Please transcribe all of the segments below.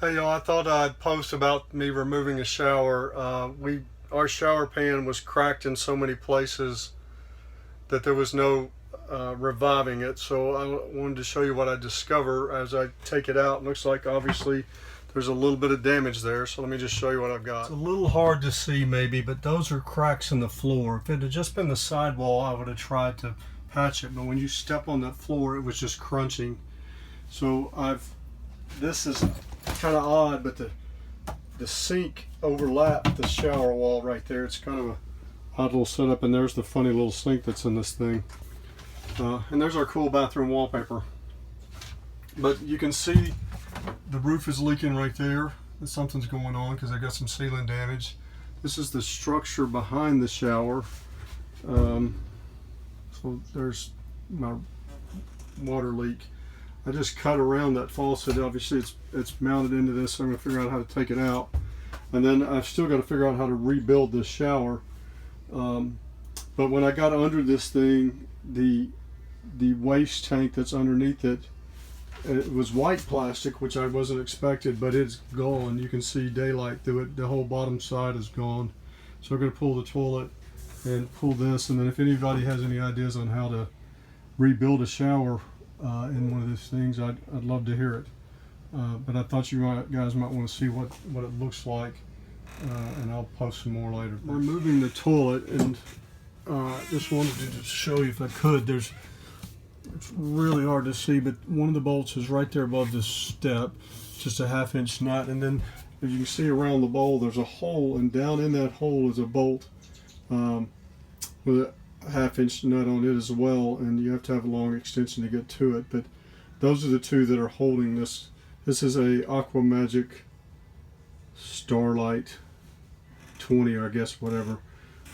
Hey y'all, I thought I'd post about me removing a shower. Our shower pan was cracked in so many places that there was no reviving it. So I wanted to show you what I discover as I take it out. It looks like obviously there's a little bit of damage there. So let me just show you what I've got. It's a little hard to see maybe, but those are cracks in the floor. If it had just been the sidewall, I would have tried to patch it. But when you step on that floor, it was just crunching. So this is kind of odd, but the sink overlapped the shower wall right there. It's kind of a odd little setup, and there's the funny little sink that's in this thing. And there's our cool bathroom wallpaper. But you can see the roof is leaking right there. Something's going on because I got some ceiling damage. This is the structure behind the shower. So there's my water leak. I just cut around that faucet. Obviously it's mounted into this, so I'm going to figure out how to take it out. And then I've still got to figure out how to rebuild this shower. But when I got under this thing, the waste tank that's underneath it, it was white plastic, which I wasn't expected, but it's gone. You can see daylight through it. The whole bottom side is gone. So I'm going to pull the toilet and pull this, and then if anybody has any ideas on how to rebuild a shower in one of these things, I'd love to hear it. But I thought you guys might want to see what it looks like, and I'll post some more later. We're moving the toilet, and just wanted to just show you if I could. It's really hard to see, but one of the bolts is right there above this step, just a 1/2 inch nut, and then as you can see around the bowl, there's a hole, and down in that hole is a bolt with a 1/2 inch nut on it as well, and you have to have a long extension to get to it. But those are the two that are holding this. This is a Aquamagic Starlight 20, or I guess whatever,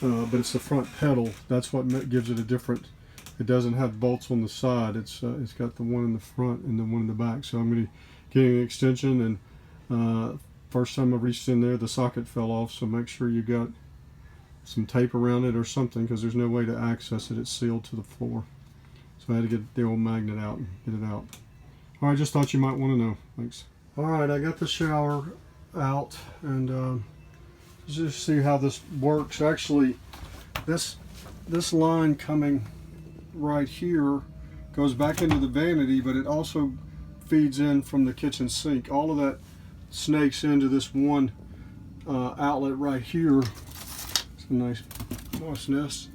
but it's the front pedal. That's what gives it a different. It doesn't have bolts on the side. It's got the one in the front and the one in the back. So I'm going to get an extension, and first time I reached in there, the socket fell off. So make sure you got some tape around it or something, because there's no way to access it. It's sealed to the floor. So I had to get the old magnet out and get it out. All right, just thought you might want to know. Thanks. All right, I got the shower out, and just see how this works. Actually, this line coming right here goes back into the vanity, but it also feeds in from the kitchen sink. All of that snakes into this one outlet right here. It's a nice mossness.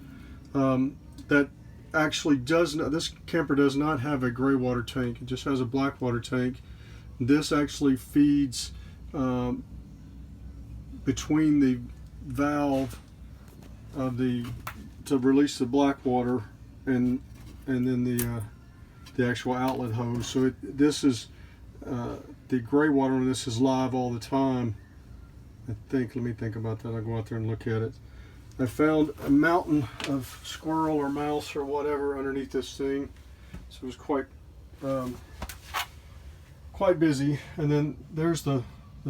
That actually does not, this camper does not have a gray water tank. It just has a black water tank. This actually feeds between the valve of to release the black water and then the actual outlet hose. So this is the gray water on this is live all the time. Let me think about that. I'll go out there and look at it. I found a mountain of squirrel or mouse or whatever underneath this thing, so it was quite busy. And then there's the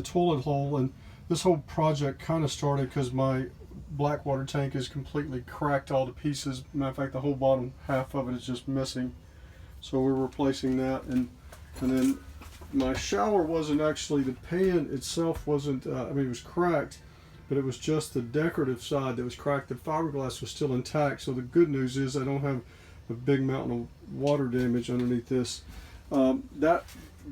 toilet hole, and this whole project kind of started because my black water tank is completely cracked all to pieces. Matter of fact, the whole bottom half of it is just missing. So we're replacing that, and then my shower wasn't actually, the pan itself wasn't, I mean, it was cracked, but it was just the decorative side that was cracked. The fiberglass was still intact. So the good news is I don't have a big mountain of water damage underneath this. That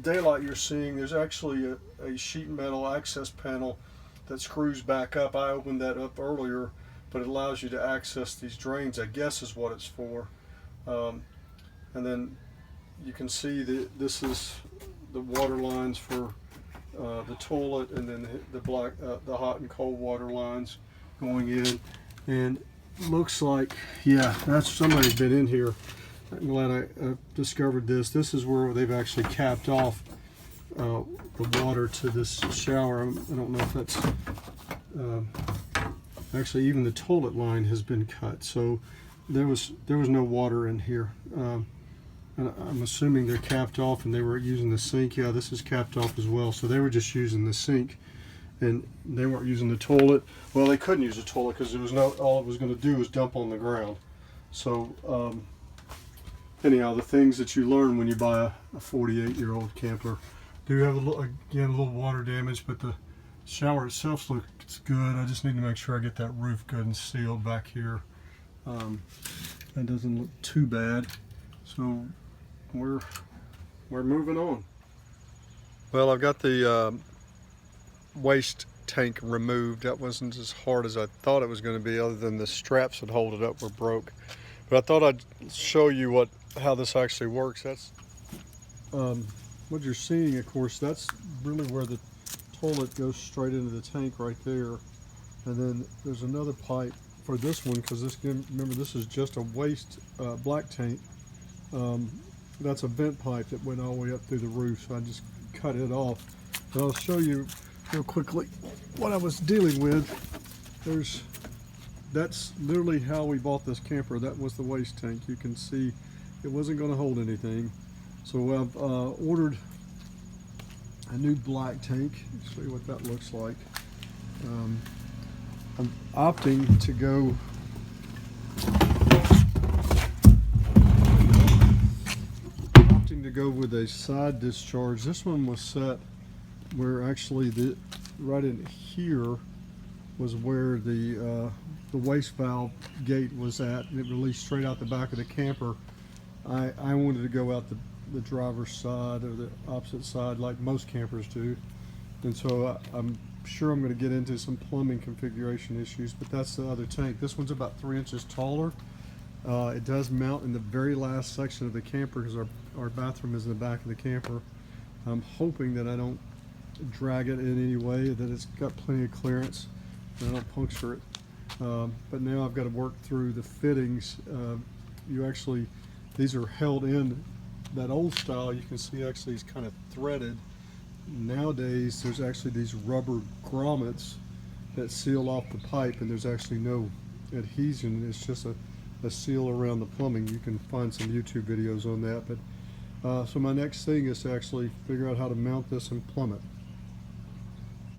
daylight you're seeing, there's actually a sheet metal access panel that screws back up. I opened that up earlier, but it allows you to access these drains, I guess is what it's for. And then you can see that this is the water lines for the toilet, and then the hot and cold water lines going in. And looks like, yeah, that's somebody's been in here. I'm glad I discovered this. This is where they've actually capped off the water to this shower. I don't know if that's actually, even the toilet line has been cut, so there was no water in here. I'm assuming they're capped off and they were using the sink. Yeah, this is capped off as well, so they were just using the sink and they weren't using the toilet. Well, they couldn't use the toilet because there was all it was going to do was dump on the ground. So anyhow, the things that you learn when you buy a 48-year-old camper. Do have again a little water damage, but the shower itself looks good. I just need to make sure I get that roof good and sealed back here. That doesn't look too bad. So we're moving on. Well, I've got the waste tank removed. That wasn't as hard as I thought it was going to be, other than the straps that hold it up were broke. But I thought I'd show you how this actually works. That's what you're seeing, of course. That's really where the toilet goes straight into the tank right there. And then there's another pipe for this one, because remember, this is just a waste black tank. That's a vent pipe that went all the way up through the roof, so I just cut it off. And I'll show you real quickly what I was dealing with. That's literally how we bought this camper. That was the waste tank. You can see it wasn't going to hold anything, so I've ordered a new black tank. Let's show you what that looks like. I'm opting to go with a side discharge. This one was set where actually right in here was where the waste valve gate was at, and it released straight out the back of the camper. I wanted to go out the driver's side, or the opposite side, like most campers do, and so I'm sure I'm going to get into some plumbing configuration issues. But that's the other tank. This one's about 3 inches taller. It does mount in the very last section of the camper, because our bathroom is in the back of the camper. I'm hoping that I don't drag it in any way, that it's got plenty of clearance and I don't puncture it. But now I've got to work through the fittings. These are held in that old style. You can see actually it's kind of threaded. Nowadays there's actually these rubber grommets that seal off the pipe, and there's actually no adhesion. It's just a seal around the plumbing. You can find some YouTube videos on that. But so my next thing is to actually figure out how to mount this and plumb it.